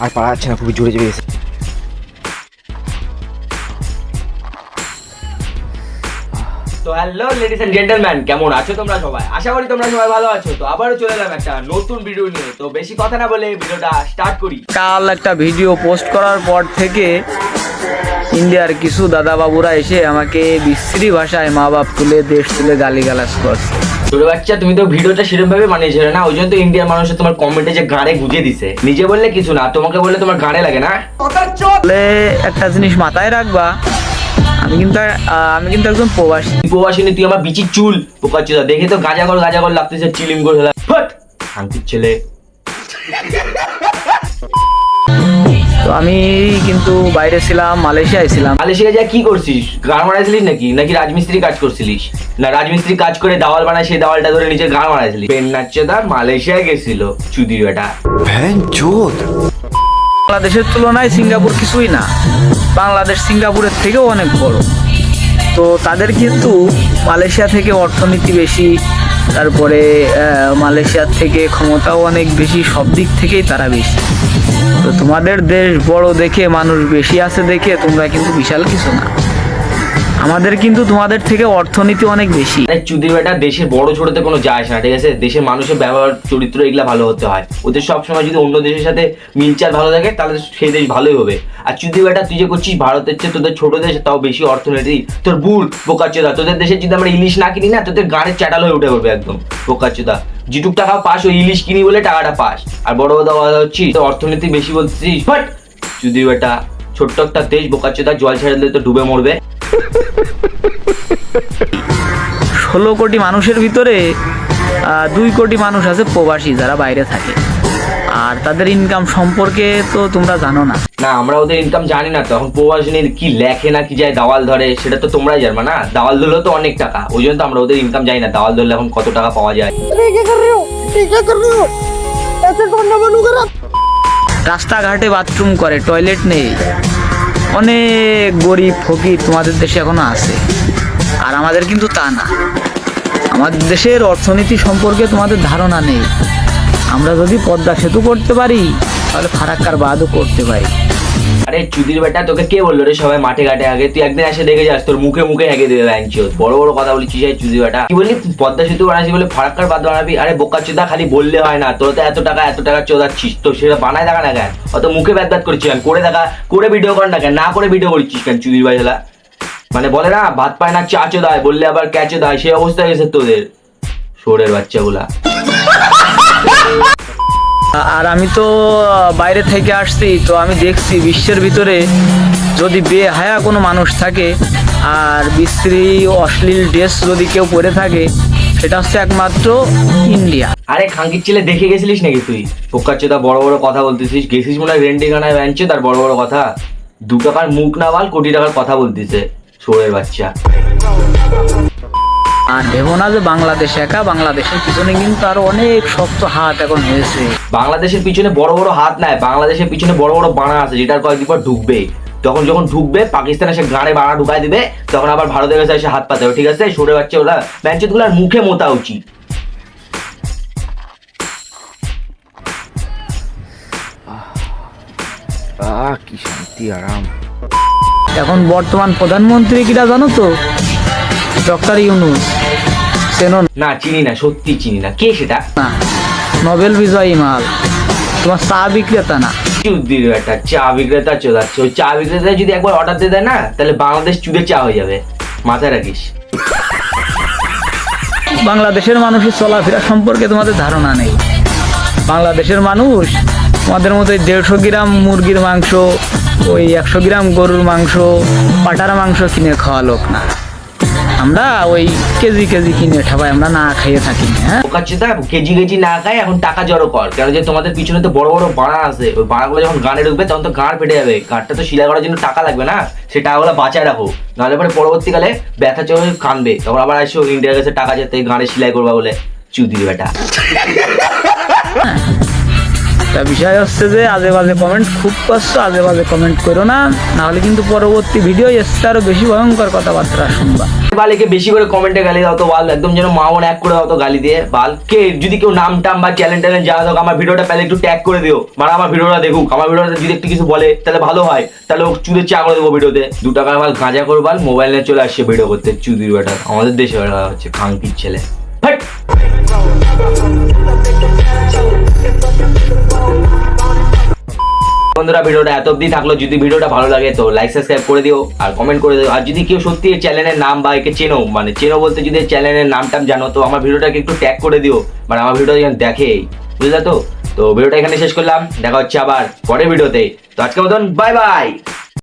আর পারা যাচ্ছে না, খুবই জোরে জোরে গেছে। তো হ্যালো লেডিস এন্ড জেন্টলম্যান, কেমন আছো তোমরা সবাই? আশা করি তোমরা সবাই ভালো আছো। তো আবারও চলে এলাম একটা নতুন ভিডিও নিয়ে। তো বেশি কথা না বলে ভিডিওটা স্টার্ট করি। কাল একটা ভিডিও পোস্ট করার পর থেকে ইন্ডিয়ার কিছু দাদাবাবুরা এসে আমাকে বিশ্রী ভাষায় মা বাপ তুলে দেশ তুলে গালিগালাজ করছে। ছোট বাচ্চা, তুমি তো ভিডিওটা সেরকম ভাবে বানিয়েছিলে না, ওই জন্য তো ইন্ডিয়ার মানুষের তোমার কমেন্টে যে গাড়ে গুজে দিছে। নিজে বললে কিছু না, তোমাকে বললে তোমার গাড়ে লাগে না। বলে একটা জিনিস মাথায় রাখবা, আমি কিন্তু একজন প্রবাসী। উপবাসিনী, তুই আমার বিচির চুল পোকাচ্ছিস দেখে তো গাজা কর লাগতেছে, চিলিং করে শান্তির ছেলে। তো আমি কিন্তু বাইরে ছিলাম, মালয়েশিয়ায় ছিলাম। মালয়েশিয়া যা কি করছিস? গান মারাইছিলিস নাকি রাজমিস্ত্রি কাজ করছিলিস? না, রাজমিস্ত্রি কাজ করে দাওয়াল বানায়, সেই দাওয়ালটা ধরে নিজের গান মারাইছিলিস। পেন নাচ্চেদা মালয়েশিয়ায় গেছিল চুদির বেটা। বাংলাদেশের তুলনায় সিঙ্গাপুর কিছুই না, বাংলাদেশ সিঙ্গাপুরের থেকেও অনেক বড়। তো তাদের কিন্তু মালয়েশিয়া থেকে অর্থনীতি বেশি, তারপরে মালয়েশিয়ার থেকে ক্ষমতাও অনেক বেশি, সব দিক থেকেই তারা বেশি। তো তোমাদের দেশ বড় দেখে, মানুষ বেশি আছে দেখে তোমরা কিন্তু বিশাল কিছু না। আমাদের কিন্তু তোমাদের থেকে অর্থনীতি অনেক বেশি। চুদির বেটা দেশের বড় ছোটতে কোনো যায় আসে না, ঠিক আছে? দেশের মানুষের ব্যবহার চরিত্র এগুলা ভালো হতে হয়। ওদের সবসময় যদি অন্য দেশের সাথে মিলচাল ভালো থাকে তাহলে সেই দেশ ভালোই হবে। আর চুদির বেটা তুই যে করছিস ভারতের চেয়ে তোদের ছোট দেশ, তাও বেশি অর্থনীতি। তোর বুল বোকাচ্চোদা, তোদের দেশে যদি আমরা ইলিশ না কিনি না, তোদের গানের চ্যাটাল হয়ে উঠে পড়বে একদম বোকাচ্চোদা। যেটুক টাকা পাস ওই ইলিশ কিনি বলে টাকাটা পাস, আর বড় কথা হচ্ছিস তো অর্থনীতি বেশি বলছিস। বাট চুদির বেটা ছোট্ট একটা দেশ বোকাচ্চোদা, জল ছেড়ে দিলে তো ডুবে মরবে। 16 কোটি মানুষের ভিতরে 2 কোটি মানুষ আছে প্রবাসী, যারা বাইরে থাকে। আর তাদের ইনকাম সম্পর্কে তো তোমরা জানো না। না, আমরা ওদের ইনকাম জানি না। তো এখন প্রবাসীদের কি লেখে না কি যায় দাওয়াল ধরে, সেটা তো তোমরাই জানবা না। দাওয়াল ধরলেও তো অনেক টাকা, ওই জন্য তো আমরা ওদের ইনকাম জানি না। দাওয়াল ধরলে এখন কত টাকা পাওয়া যায়। রাস্তাঘাটে বাথরুম করে, টয়লেট নেই। অনেক গরিব ফকির তোমাদের দেশে এখনো আছে, আর আমাদের কিন্তু তা না। আমাদের দেশের অর্থনীতি সম্পর্কে তোমাদের ধারণা নেই। আমরা যদি পদ্মা সেতু করতে পারি তাহলে ফারাক্কার বাঁধও করতে পারি। আরে চুদির বেটা, তোকে কে বললো রে সবাই মাঠে ঘাটে আগে? তুই একদিন এসে দেখে যাস, তোর মুখে মুখে হেগে দেবে ব্যাংচো। বড় বড় কথা বলছিস চুদির বেটা। কি বললি পদ্মা সেতু বানাচ্ছি বলে ফারাক্কার বাঁধ বানাবি? আরে বোকাচোদা, খালি বললে হয় না। তোর তো এত টাকা চোদাচ্ছিস, তো সেটা বানায় দেখা না কেন? অত মুখে ব্যাদ করছিস কেন? করে দেখা, করে ভিডিও কর না কেন? না করে ভিডিও করছিস কেন চুদির বেটা? মানে বলে না, ভাত পায় না চাচো দায়, বললে আবার ক্যাচো দায়, সেই অবস্থা হয়েছে তোদের শোরের বাচ্চাগুলা। আর আমি তো বাইরে থেকে আসছি, তো আমি দেখছি বিশ্বের ভিতরে যদি বেহায়া কোনো মানুষ থাকে আর বিশ্রী অশ্লীল ড্রেস যদি কেউ পরে থাকে, সেটা হচ্ছে একমাত্র ইন্ডিয়া। আরে খাঙ্কির ছেলে, দেখে গেছিলিস নাকি তুই? পোকাচ্চোদা বড় বড় কথা বলতেছিস, গেছিস মনে হয় রেন্ডিখানায় ব্যাঞ্চে, তার বড় বড় কথা। 2 টাকার মুখ না বাল, কোটি টাকার কথা বলতেছে শোরের বাচ্চা। আর ভেবো না যে বাংলাদেশ একা, বাংলাদেশের পিছনে কিন্তু আরো অনেক শক্ত হাত এখন হয়েছে। বাংলাদেশের পিছনে বড় বড় হাত নাই, বাংলাদেশের পিছনে বড় বড় বানা আছে, যেটার কয়েকদিন পর ঢুকবে। যখন ঢুকবে পাকিস্তানে সে গাড়ে বানা ঢুকাই দিবে, তখন আবার ভারতের কাছে এসে হাত পাতে হবে, ঠিক আছে? সরে বাচ্চা ওরা ব্যাঞ্চেতগুলোর মুখে মোতা উচিত। কি শান্তি, আরাম। এখন বর্তমান প্রধানমন্ত্রী কিরা জানো তো? ডক্টর ইউনূস। চেনো না, চিনি না, সত্যি চিনি না। কে সেটা? না, নোবেল বিজয়ী মাল। তোমার চা বিক্রেতা না। চুদির একটা চা বিক্রেতা চোদাচ্ছে। ওই চা বিক্রেতা যদি একবার অর্ডার দিয়ে দেয় না, তাহলে বাংলাদেশ চুদের চা হয়ে যাবে, মাথায় রাখিস। বাংলাদেশের মানুষের চলাফেরা সম্পর্কে তোমাদের ধারণা নেই। বাংলাদেশের মানুষ তোমাদের মতো 150 গ্রাম মুরগির মাংস, ওই 100 গ্রাম গরুর মাংস, পাটার মাংস কিনে খাওয়া লোক না। আমরা ওই কেজি কিনে ঠাবাই, আমরা না খাইয়ে থাকি। হ্যাঁ, কেজি না খায়, এখন টাকা জড়ো কর। কারণ যে তোমাদের পিছনে তো বড় বড় বাড়া আছে, ওই বাড়াগুলো যখন গানে ঢুকবে তখন তো গাঁড় ফেটে যাবে। গাঁটটা তো সিলাই করার জন্য টাকা লাগবে না, সেই টাকাগুলো বাঁচায় রাখো, নাহলে পরে পরবর্তীকালে ব্যথা চলে কানবে, তখন আবার আসো ইন্ডিয়ার কাছে টাকা যেতে গাঁড়ে সিলাই করবা বলে। চুদির বেটা। তা বিষয় হচ্ছে যে আজে বাজে কমেন্ট খুব করছো, আজে বাজে কমেন্ট করো না, নাহলে কিন্তু পরবর্তী ভিডিও এসছে আরো বেশি ভয়ঙ্কর কথাবার্তা শুনবা। বাল একে বেশি করে কমেন্টে গালি দাও তো বাল, একদম যেন মা বোন এক করে দাও তো গালি দিয়ে বাল। কে যদি কেউ নাম টাম বা চ্যালেঞ্জ ট্যালেঞ্জ জানা দাও, আমার ভিডিওটা পেলে একটু ট্যাগ করে দিও, মানে আমার ভিডিওটা দেখুক। আমার ভিডিওটা যদি একটু কিছু বলে তাহলে ভালো হয়, তাহলে ও চুদের চা করে দেবো ভিডিওতে। 2 টাকার বাল গাঁজা করে বাল মোবাইল নিয়ে চলে আসছে ভিডিও করতে, চুদির বেটা আমাদের দেশে হচ্ছে খাঙ্কির ছেলে। ফাট। বন্ধুরা ভিডিওটা এত অবধি থাকলো, যদি ভিডিওটা ভালো লাগে তো লাইক সাবস্ক্রাইব করে দিও আর কমেন্ট করে দিও। আর যদি কেউ সত্যি এই চ্যানেলের নাম বা একে চেনো, মানে চেনো বলতে যদি চ্যানেলের নামটা জানো, তো আমার ভিডিওটাকে একটু ট্যাগ করে দিও, মানে আমার ভিডিওটা যেন দেখে, বুঝলে তো? তো ভিডিওটা এখানে শেষ করলাম, দেখা হচ্ছে আবার পরের ভিডিওতে। তো আজকের মতন বাই বাই।